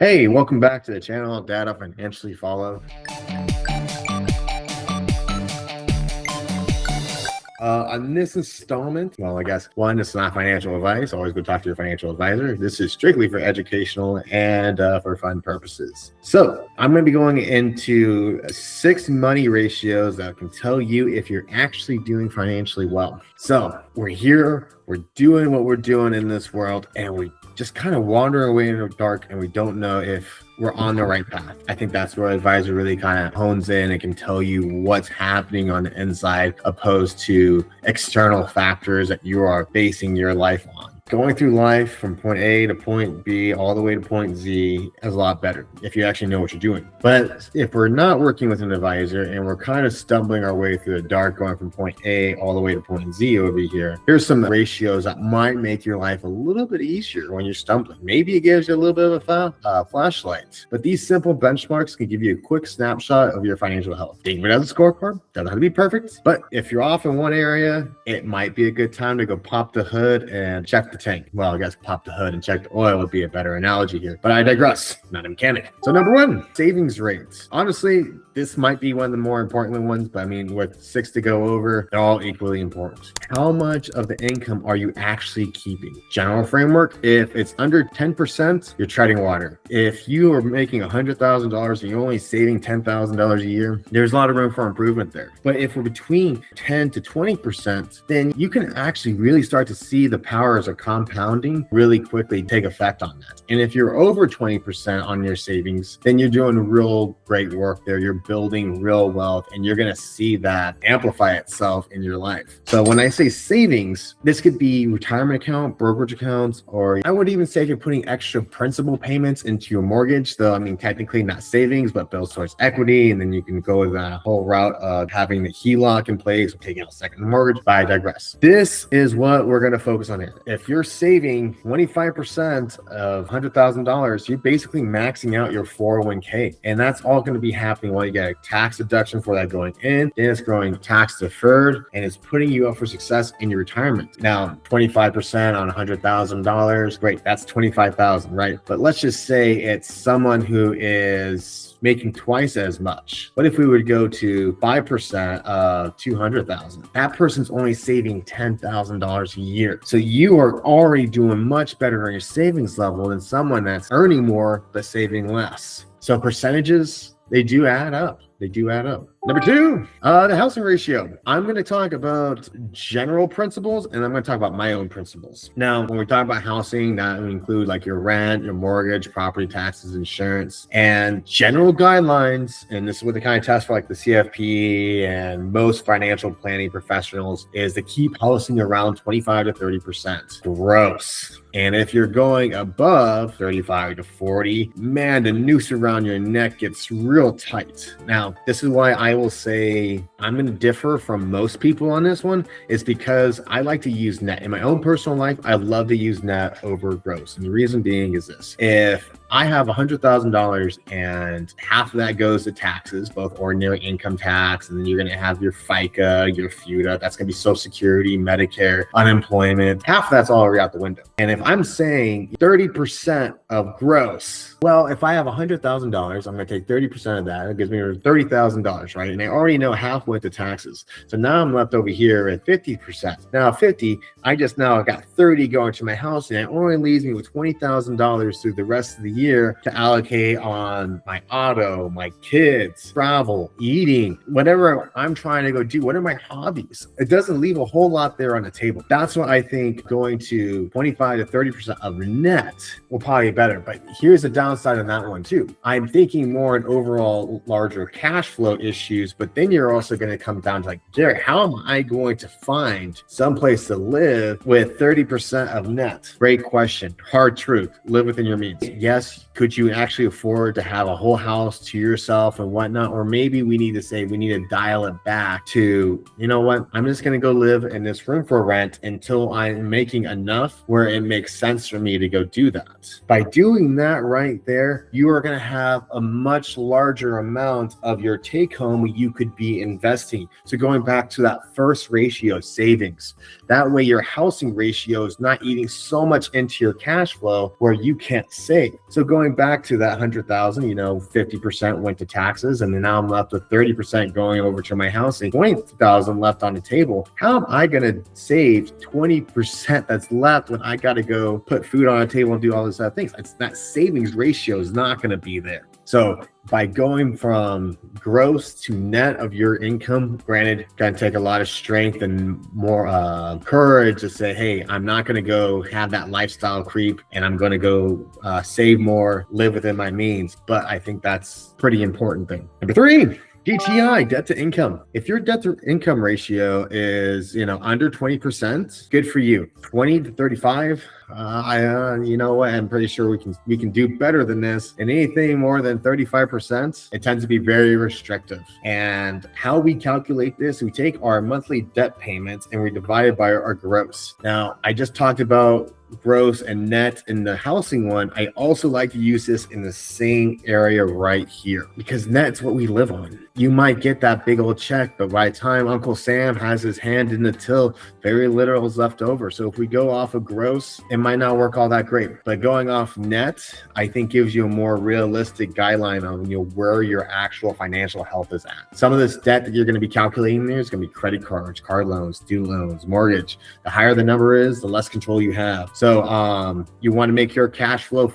Hey, welcome back to the channel, Data Financially Follow. On this installment, well, I guess one, it's not financial advice. Always go talk to your financial advisor. This is strictly for educational and for fun purposes. So I'm going to be going into 6 money ratios that can tell you if you're actually doing financially well. So we're here, we're doing what we're doing in this world, and we just kind of wander away in the dark, and we don't know if we're on the right path. I think that's where advisor really kind of hones in and can tell you what's happening on the inside, opposed to external factors that you are basing your life on. Going through life from point A to point B all the way to point Z is a lot better if you actually know what you're doing. But if we're not working with an advisor and we're kind of stumbling our way through the dark, going from point A all the way to point Z over here, here's some ratios that might make your life a little bit easier when you're stumbling. Maybe it gives you a little bit of a flashlight. But these simple benchmarks can give you a quick snapshot of your financial health. Think of it as a scorecard. Doesn't have to be perfect. But if you're off in one area, it might be a good time to go pop the hood and check the tank. Well, I guess pop the hood and check the oil would be a better analogy here, but I digress. Not a mechanic. So number 1, savings rates. Honestly, this might be one of the more important ones, but I mean, with 6 to go over, they're all equally important. How much of the income are you actually keeping? General framework, if it's under 10%, you're treading water. If you are making $100,000 and you're only saving $10,000 a year, there's a lot of room for improvement there. But if we're between 10 to 20%, then you can actually really start to see the powers of compounding really quickly take effect on that. And if you're over 20% on your savings, then you're doing real great work there. You're building real wealth, and you're going to see that amplify itself in your life. So when I say savings, this could be retirement account, brokerage accounts, or I would even say if you're putting extra principal payments into your mortgage, though, I mean, technically not savings, but builds towards equity. And then you can go that whole route of having the HELOC in place or taking out a second mortgage. But I digress. This is what we're going to focus on here. If you're saving 25% of $100,000, you're basically maxing out your 401k. And that's all going to be happening while you get a tax deduction for that going in. Then it's growing tax deferred, and it's putting you up for success in your retirement. Now, 25% on $100,000, great. That's $25,000, right? But let's just say it's someone who is making twice as much. What if we would go to 5% of 200,000? That person's only saving $10,000 a year. So you are already doing much better on your savings level than someone that's earning more but saving less. So percentages, they do add up. They do add up. Number 2, the housing ratio. I'm going to talk about general principles, and I'm going to talk about my own principles. Now, when we talk about housing, that would include like your rent, your mortgage, property taxes, insurance, and general guidelines. And this is what they kind of test for like the CFP and most financial planning professionals is to keep housing around 25 to 30% gross. And if you're going above 35 to 40, man, the noose around your neck gets real tight. Now, this is why I will say I'm going to differ from most people on this one, is because I like to use net. In my own personal life, I love to use net over gross. And the reason being is this. If I have $100,000 and half of that goes to taxes, both ordinary income tax, and then you're going to have your FICA, your FUTA, that's going to be Social Security, Medicare, unemployment. Half of that's already out the window. And if I'm saying 30% of gross, well, if I have $100,000, I'm going to take 30% of that. It gives me $30,000, right? And I already know half went to taxes. So now I'm left over here at 50%. Now 50, I just now got 30 going to my house, and it only leaves me with $20,000 through the rest of the year to allocate on my auto, my kids, travel, eating, whatever I'm trying to go do. What are my hobbies? It doesn't leave a whole lot there on the table. That's what I think going to 25 to 30% of net will probably be better. But here's the downside of that one too. I'm thinking more in overall larger cash flow issues, but then you're also going to come down to like, Jerry, how am I going to find someplace to live with 30% of net? Great question. Hard truth. Live within your means. Yes, could you actually afford to have a whole house to yourself and whatnot? Or maybe we need to say we need to dial it back to, you know what, I'm just going to go live in this room for rent until I'm making enough where it makes sense for me to go do that. By doing that right there, you are going to have a much larger amount of your take home you could be investing. So going back to that first ratio, savings, that way your housing ratio is not eating so much into your cash flow where you can't save. So going back to that 100,000, 50% went to taxes, and then now I'm left with 30% going over to my house and 20,000 left on the table. How am I going to save 20% that's left when I got to go put food on a table and do all these other things? That savings ratio is not going to be there. So by going from gross to net of your income, granted, going to take a lot of strength and more courage to say, hey, I'm not going to go have that lifestyle creep, and I'm going to go save more, live within my means. But I think that's pretty important thing. Number 3, DTI, debt to income. If your debt to income ratio is, under 20%, good for you. 20 to 35, I'm pretty sure we can do better than this. And anything more than 35%, it tends to be very restrictive. And how we calculate this, we take our monthly debt payments and we divide it by our gross. Now, I just talked about gross and net in the housing one. I also like to use this in the same area right here, because net's what we live on. You might get that big old check, but by the time Uncle Sam has his hand in the till, very little is left over. So if we go off of gross, it might not work all that great. But going off net, I think gives you a more realistic guideline on where your actual financial health is at. Some of this debt that you're going to be calculating there is going to be credit cards, car loans, student loans, mortgage. The higher the number is, the less control you have. So you want to make your cash flow,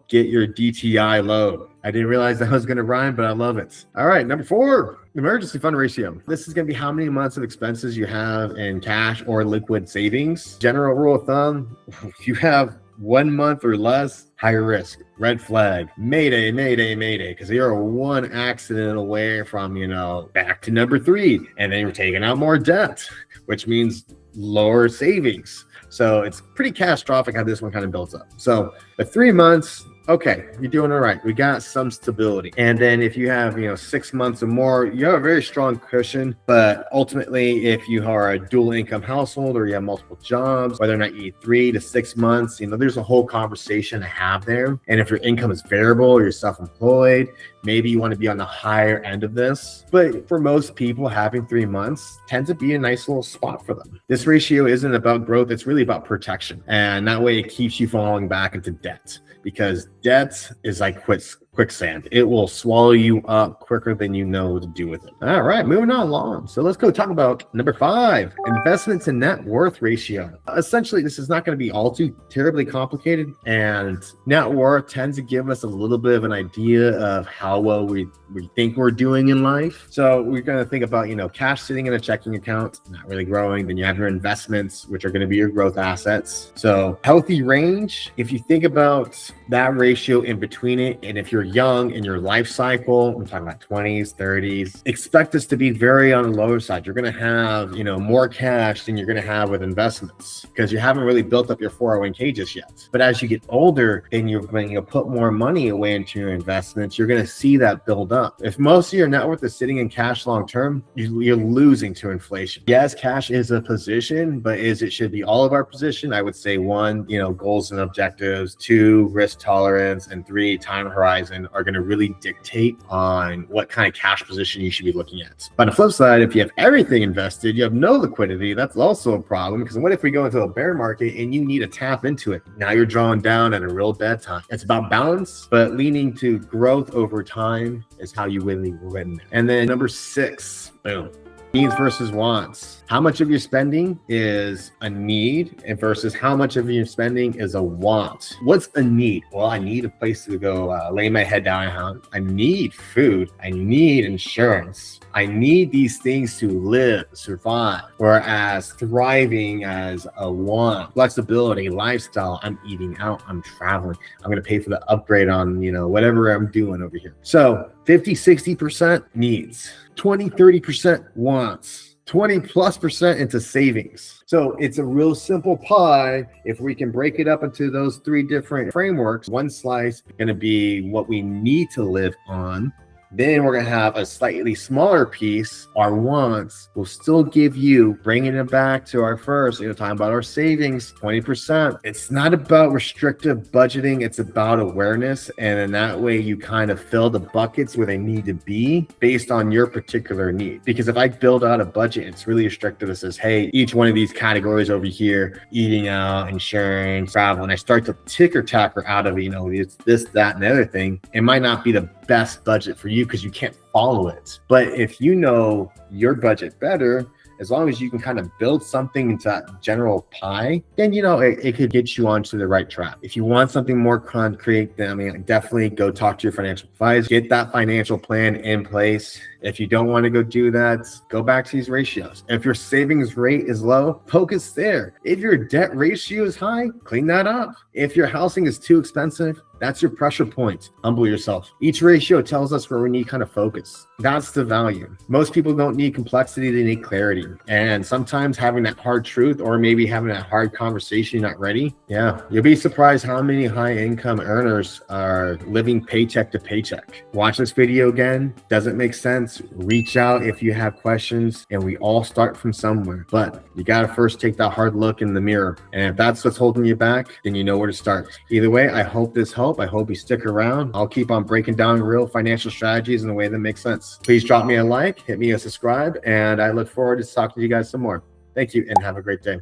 get your DTI low. I didn't realize that was going to rhyme, but I love it. All right, number 4, emergency fund ratio. This is going to be how many months of expenses you have in cash or liquid savings. General rule of thumb, if you have 1 month or less, higher risk, red flag, mayday, mayday, mayday, because you're one accident away from, back to number 3, and then you're taking out more debt, which means lower savings. So it's pretty catastrophic how this one kind of builds up. So the 3 months, okay, you're doing all right. We got some stability. And then if you have, 6 months or more, you have a very strong cushion. But ultimately, if you are a dual income household or you have multiple jobs, whether or not you need 3 to 6 months, there's a whole conversation to have there. And if your income is variable or you're self-employed, maybe you want to be on the higher end of this. But for most people, having 3 months tends to be a nice little spot for them. This ratio isn't about growth. It's really about protection. And that way it keeps you falling back into debt, because debt is like quicksand. It will swallow you up quicker than you know what to do with it. All right, moving on along. So let's go talk about number 5, investment to net worth ratio. Essentially, this is not going to be all too terribly complicated, and net worth tends to give us a little bit of an idea of how well we think we're doing in life. So we're going to think about, cash sitting in a checking account, not really growing. Then you have your investments, which are going to be your growth assets. So healthy range, if you think about that ratio in between it, and if you're young in your life cycle, I'm talking about 20s, 30s, expect this to be very on the lower side. You're going to have, more cash than you're going to have with investments, because you haven't really built up your 401k just yet. But as you get older and you're going to put more money away into your investments, you're going to see that build up. If most of your net worth is sitting in cash long term, you're losing to inflation. Yes, cash is a position, but it should be all of our position? I would say 1, goals and objectives, 2, risk tolerance, and 3, time horizon are going to really dictate on what kind of cash position you should be looking at. But on the flip side, if you have everything invested, you have no liquidity, that's also a problem, because what if we go into a bear market and you need to tap into it? Now you're drawing down at a real bad time. It's about balance, but leaning to growth over time is how you really win. And then number 6, boom. Needs versus wants. How much of your spending is a need and versus how much of your spending is a want? What's a need? Well, I need a place to go lay my head down. I need food. I need insurance. I need these things to live, survive. Whereas thriving as a want, flexibility, lifestyle, I'm eating out, I'm traveling, I'm going to pay for the upgrade on, whatever I'm doing over here. So 50-60% needs, 20-30% wants, 20+% into savings. So it's a real simple pie. If we can break it up into those 3 different frameworks, one slice is going to be what we need to live on. Then we're going to have a slightly smaller piece. Our wants will still give you, bringing it back to our first, talking about our savings, 20%. It's not about restrictive budgeting. It's about awareness. And in that way, you kind of fill the buckets where they need to be based on your particular need. Because if I build out a budget, it's really restrictive. It says, hey, each one of these categories over here, eating out, insurance, travel, and I start to ticker tacker out of, it's this, that, and the other thing, it might not be the best budget for you because you can't follow it. But if you know your budget better, as long as you can kind of build something into that general pie, then, it could get you onto the right track. If you want something more concrete, then definitely go talk to your financial advisor, get that financial plan in place. If you don't want to go do that, go back to these ratios. If your savings rate is low, focus there. If your debt ratio is high, clean that up. If your housing is too expensive, that's your pressure point. Humble yourself. Each ratio tells us where we need kind of focus. That's the value. Most people don't need complexity, they need clarity. And sometimes having that hard truth or maybe having that hard conversation you're not ready. Yeah, you'll be surprised how many high income earners are living paycheck to paycheck. Watch this video again. Doesn't make sense. Reach out if you have questions, and we all start from somewhere. But you got to first take that hard look in the mirror. And if that's what's holding you back, then you know where to start. Either way, I hope this helped. I hope you stick around. I'll keep on breaking down real financial strategies in a way that makes sense. Please drop me a like, hit me a subscribe, and I look forward to talking to you guys some more. Thank you, and have a great day.